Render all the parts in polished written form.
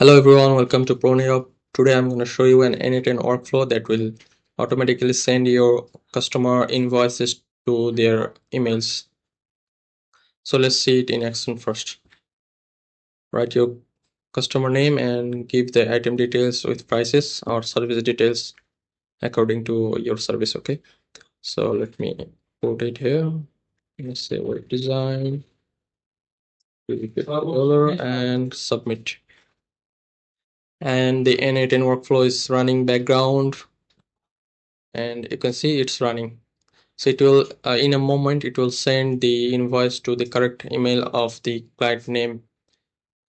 Hello everyone, welcome to pronirob. Today I'm going to show you an N8N workflow that will automatically send your customer invoices to their emails. So let's see it in action first. Write your customer name and give the item details with prices or service details according to your service. Okay, so let me put it here. Let's say web design, color, and submit. And the N8N workflow is running background, and you can see it's running. So it will in a moment it will send the invoice to the correct email of the client name.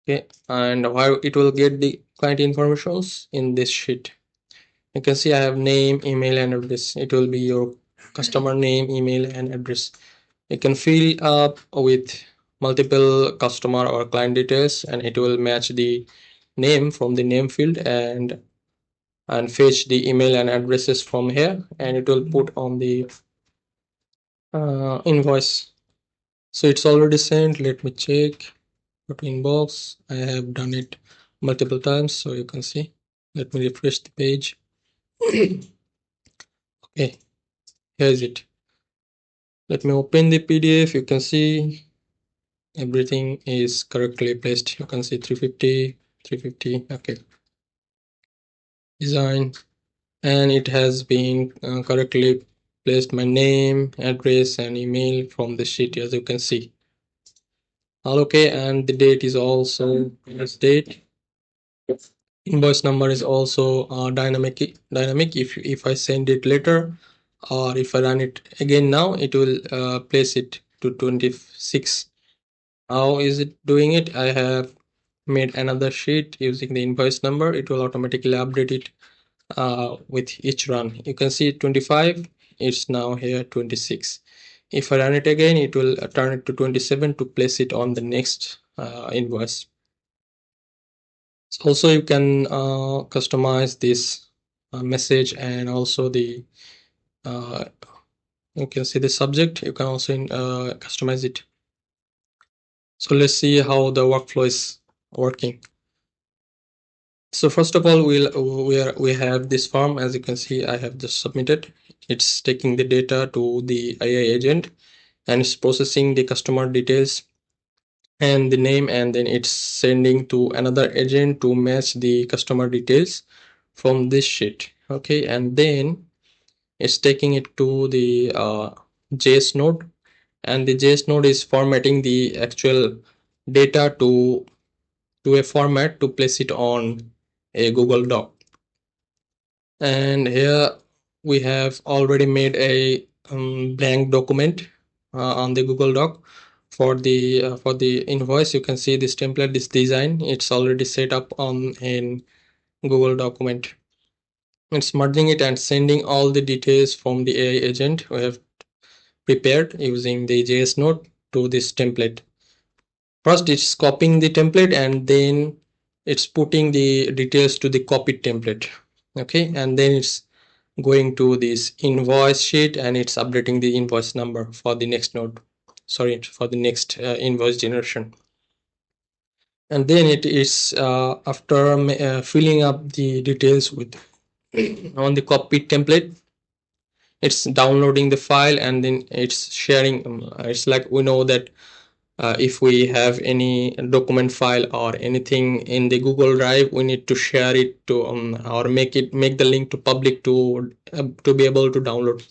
Okay, and how it will get the client informations in this sheet. You can see I have name, email, and address. It will be your customer name, email, and address. You can fill up with multiple customer or client details, and it will match the name from the name field and fetch the email and addresses from here, and it will put on the invoice. So it's already sent. Let me check. Go to inbox. I have done it multiple times, so you can see. Let me refresh the page. Okay, here is it. Let me open the PDF. You can see everything is correctly placed. You can see 350, 350. Okay, design, and it has been correctly placed my name, address, and email from the sheet, as you can see. All okay, and the date is also this date. Invoice number is also dynamic. If I send it later or if I run it again now, it will place it to 26. How is it doing it? I have made another sheet using the invoice number. It will automatically update it with each run. You can see 25, it's now here 26. If I run it again, it will turn it to 27 to place it on the next invoice. So also you can customize this message, and also the uh, you can see the subject. You can also customize it. So let's see how the workflow is working. So first of all, we have this form. As you can see, I have just submitted. It's taking the data to the AI agent and it's processing the customer details and the name, and then it's sending to another agent to match the customer details from this sheet. Okay, and then it's taking it to the JS node, and the JS node is formatting the actual data to a format to place it on a Google Doc. And here we have already made a blank document on the Google Doc for the invoice. You can see this template, this design, it's already set up on in Google document. It's merging it and sending all the details from the AI agent we have prepared using the JS node to this template. First it's copying the template, and then it's putting the details to the copied template. Okay, and then it's going to this invoice sheet and it's updating the invoice number for the next node, sorry, for the next invoice generation. And then it is after filling up the details with on the copied template, it's downloading the file and then it's sharing. It's like we know that if we have any document file or anything in the Google Drive, we need to share it to or make the link to public to be able to download.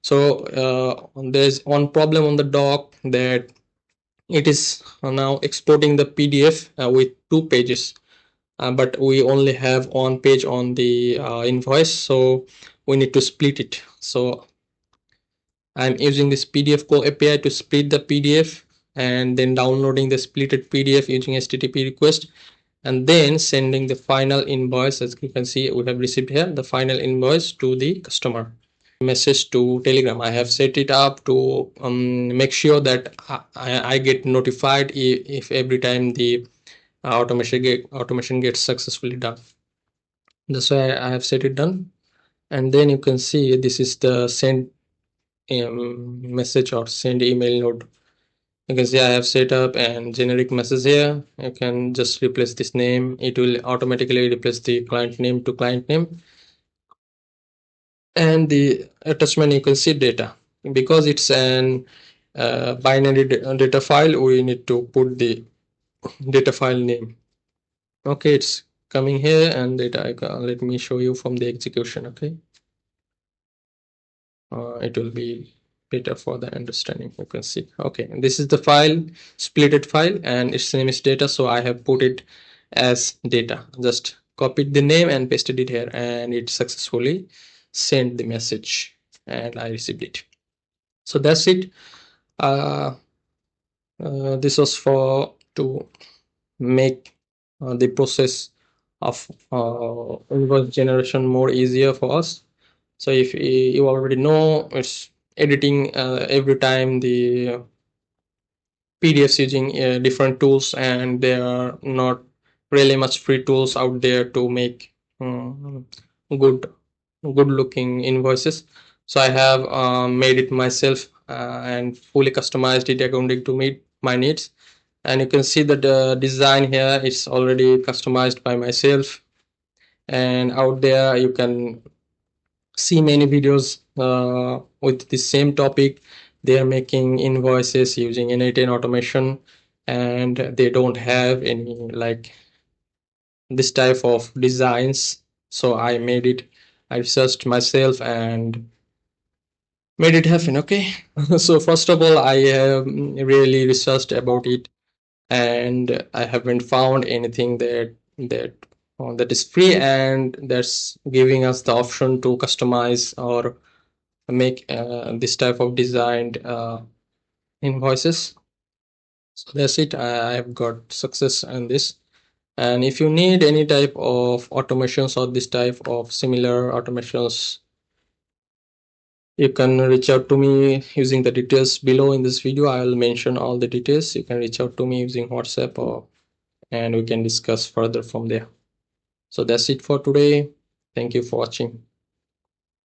So there's one problem on the doc that it is now exporting the PDF with two pages, but we only have one page on the invoice, so we need to split it. So I'm using this PDF call API to split the PDF and then downloading the splitted PDF using HTTP request, and then sending the final invoice. As you can see, we have received here the final invoice to the customer. Message to Telegram, I have set it up to make sure that I get notified if every time the automation gets successfully done. That's why I have set it done. And then you can see this is the send message or send email node. You can see I have set up and generic message here. You can just replace this name. It will automatically replace the client name to client name. And the attachment, you can see data. Because it's an binary data file, we need to put the data file name. Okay, it's coming here and data icon. Let me show you from the execution. Okay, it will be better for the understanding. You can see, okay, this is the file, splitted file, and its name is data, so I have put it as data. Just copied the name and pasted it here, and it successfully sent the message and I received it. So that's it. uh, this was for to make the process of invoice generation more easier for us. So if you already know, it's editing every time the PDFs using different tools, and there are not really much free tools out there to make good looking invoices. So I have made it myself and fully customized it according to meet my needs. And you can see that the design here is already customized by myself, and out there you can see many videos with the same topic. They are making invoices using N8N automation, and they don't have any like this type of designs. So I made it. I researched myself and made it happen. Okay. So first of all, I have really researched about it, and I haven't found anything that is free and that's giving us the option to customize or make this type of designed invoices. So that's it. I've got success in this. And if you need any type of automations or this type of similar automations, you can reach out to me using the details below in this video. I'll mention all the details. You can reach out to me using WhatsApp, or and we can discuss further from there. So that's it for today. Thank you for watching.